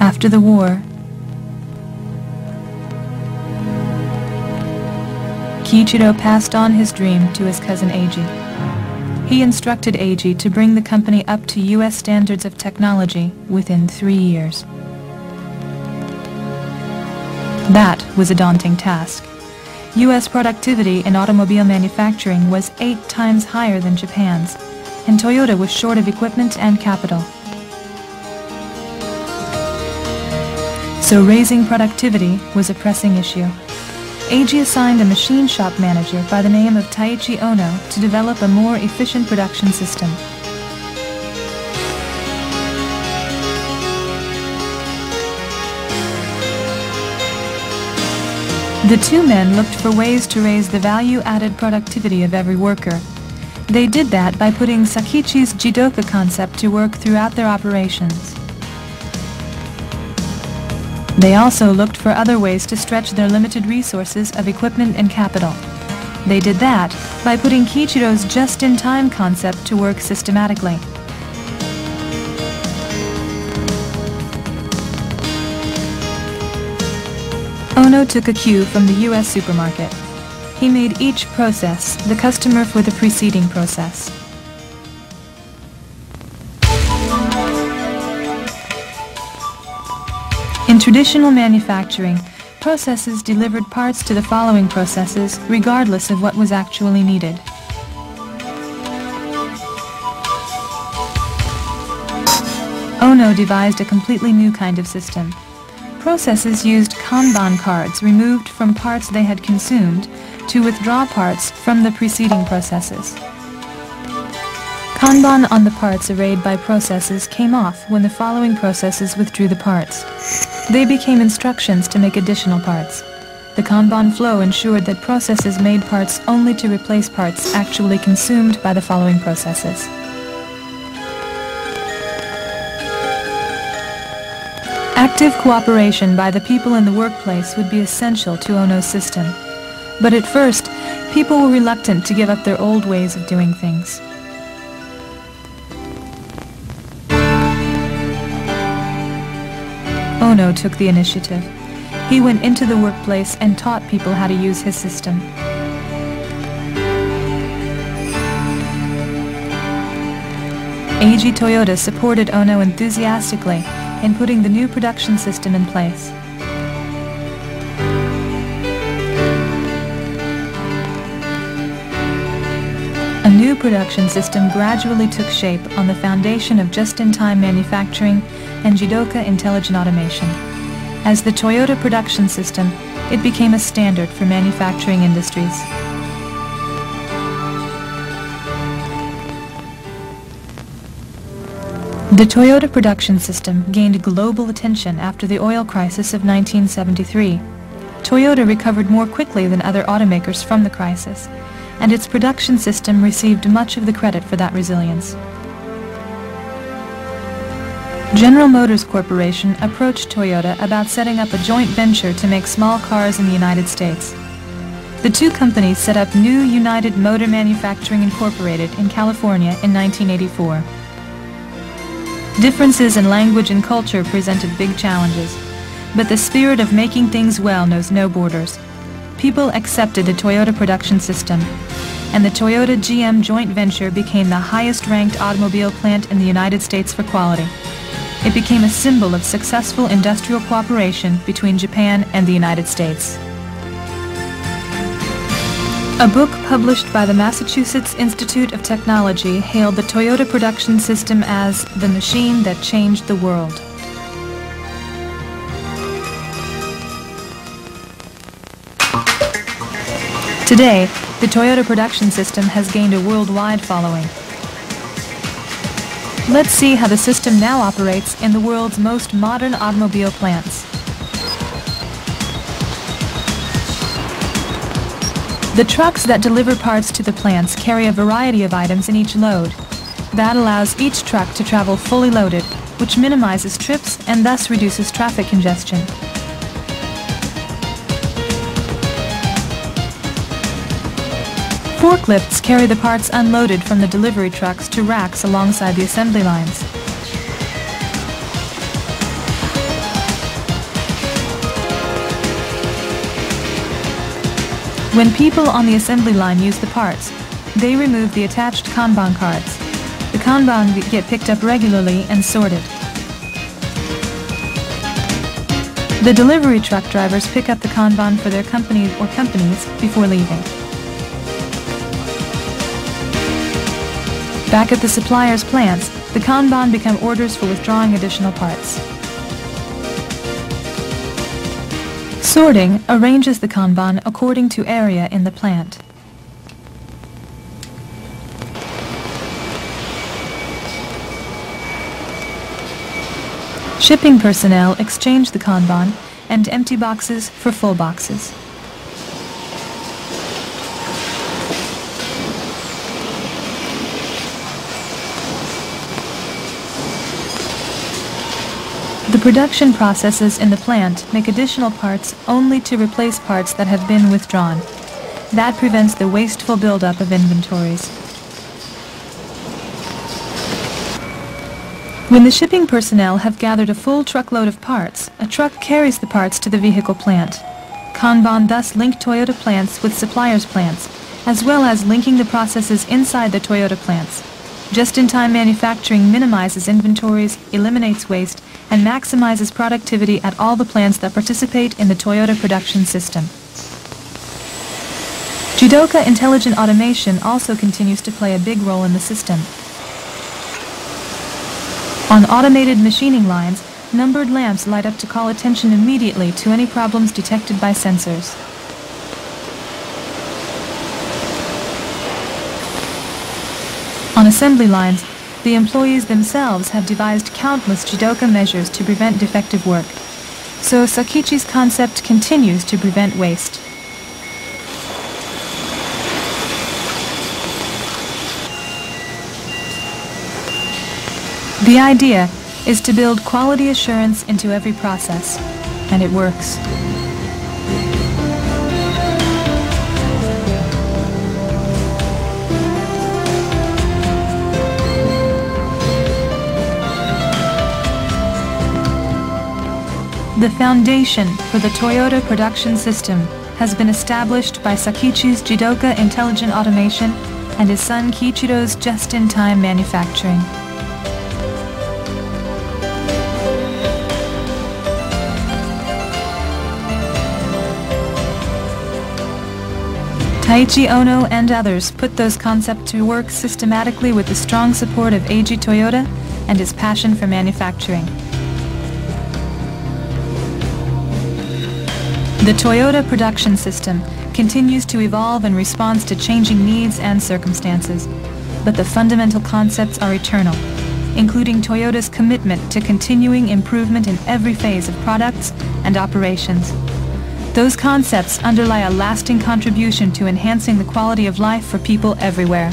After the war, Kiichiro passed on his dream to his cousin Eiji. He instructed Eiji to bring the company up to U.S. standards of technology within 3 years. That was a daunting task. U.S. productivity in automobile manufacturing was 8 times higher than Japan's, and Toyota was short of equipment and capital. So raising productivity was a pressing issue. Eiji assigned a machine shop manager by the name of Taiichi Ono to develop a more efficient production system. The two men looked for ways to raise the value-added productivity of every worker. They did that by putting Sakichi's Jidoka concept to work throughout their operations. They also looked for other ways to stretch their limited resources of equipment and capital. They did that by putting Kiichiro's just-in-time concept to work systematically. Ono took a cue from the U.S. supermarket. He made each process the customer for the preceding process. In traditional manufacturing, processes delivered parts to the following processes regardless of what was actually needed. Ono devised a completely new kind of system. Processes used Kanban cards removed from parts they had consumed to withdraw parts from the preceding processes. Kanban on the parts arrayed by processes came off when the following processes withdrew the parts. They became instructions to make additional parts. The Kanban flow ensured that processes made parts only to replace parts actually consumed by the following processes. Active cooperation by the people in the workplace would be essential to Ono's system. But at first, people were reluctant to give up their old ways of doing things. Ono took the initiative. He went into the workplace and taught people how to use his system. Eiji Toyota supported Ono enthusiastically in putting the new production system in place. A new production system gradually took shape on the foundation of just-in-time manufacturing and Jidoka intelligent automation. As the Toyota production system, it became a standard for manufacturing industries. The Toyota production system gained global attention after the oil crisis of 1973. Toyota recovered more quickly than other automakers from the crisis, and its production system received much of the credit for that resilience. General Motors Corporation approached Toyota about setting up a joint venture to make small cars in the United States. The two companies set up New United Motor Manufacturing Incorporated in California in 1984. Differences in language and culture presented big challenges, but the spirit of making things well knows no borders. People accepted the Toyota production system, and the Toyota-GM joint venture became the highest-ranked automobile plant in the United States for quality. It became a symbol of successful industrial cooperation between Japan and the United States. A book published by the Massachusetts Institute of Technology hailed the Toyota production system as the machine that changed the world. Today, the Toyota production system has gained a worldwide following. Let's see how the system now operates in the world's most modern automobile plants. The trucks that deliver parts to the plants carry a variety of items in each load. That allows each truck to travel fully loaded, which minimizes trips and thus reduces traffic congestion. Forklifts carry the parts unloaded from the delivery trucks to racks alongside the assembly lines. When people on the assembly line use the parts, they remove the attached Kanban cards. The Kanban get picked up regularly and sorted. The delivery truck drivers pick up the Kanban for their company or companies before leaving. Back at the supplier's plants, the Kanban become orders for withdrawing additional parts. Sorting arranges the Kanban according to area in the plant. Shipping personnel exchange the Kanban and empty boxes for full boxes. The production processes in the plant make additional parts only to replace parts that have been withdrawn. That prevents the wasteful buildup of inventories. When the shipping personnel have gathered a full truckload of parts, a truck carries the parts to the vehicle plant. Kanban thus link Toyota plants with suppliers' plants, as well as linking the processes inside the Toyota plants. Just-in-time manufacturing minimizes inventories, eliminates waste, and maximizes productivity at all the plants that participate in the Toyota production system. Jidoka Intelligent Automation also continues to play a big role in the system. On automated machining lines, numbered lamps light up to call attention immediately to any problems detected by sensors. On assembly lines, the employees themselves have devised countless Jidoka measures to prevent defective work. So Sakichi's concept continues to prevent waste. The idea is to build quality assurance into every process, and it works. The foundation for the Toyota production system has been established by Sakichi's Jidoka Intelligent Automation and his son Kiichiro's just-in-time manufacturing. Taiichi Ono and others put those concepts to work systematically with the strong support of Eiji Toyota and his passion for manufacturing. The Toyota production system continues to evolve in response to changing needs and circumstances, but the fundamental concepts are eternal, including Toyota's commitment to continuing improvement in every phase of products and operations. Those concepts underlie a lasting contribution to enhancing the quality of life for people everywhere.